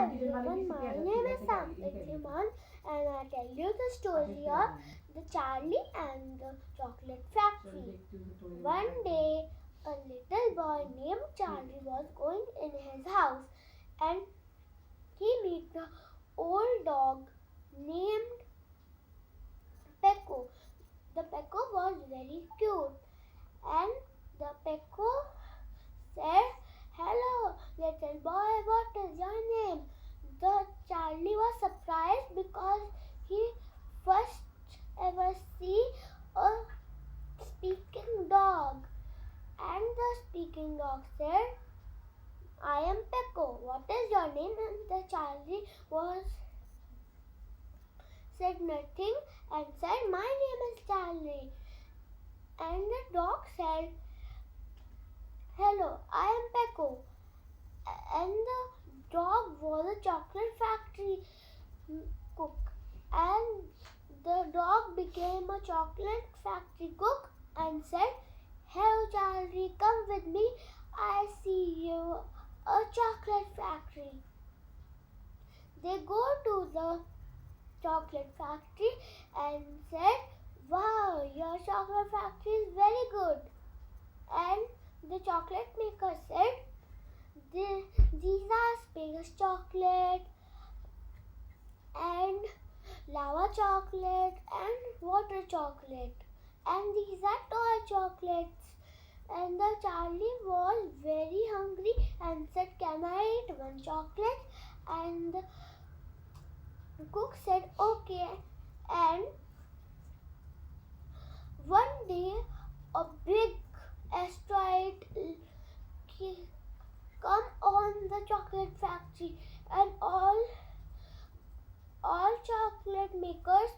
everyone, my name is Sampan and I tell you the story of the Charlie and the Chocolate Factory. One day, a little boy named Charlie was going in his house and he met the old dog named Pecco. The Pecco was very cute and the Pecco said, "Hello, little boy, what is your name?" The Charlie was surprised because he first ever see a speaking dog. And the speaking dog said, "I am Pecco. What is your name?" And the Charlie was said nothing and said, "My name is Charlie." And the dog said, "Hello, I am Pecco." And the dog was a chocolate factory cook. And the dog became a chocolate factory cook and said, "Hello Charlie, come with me. I see you a chocolate factory." They go to the chocolate factory and said, "Wow, your chocolate factory is very good." And the chocolate maker said, "These are space chocolate and lava chocolate and water chocolate, and these are toy chocolates." And the Charlie was very hungry and said, "Can I eat one chocolate?" And the cook said, "Okay." And one day a big asteroid come on the chocolate factory and all chocolate makers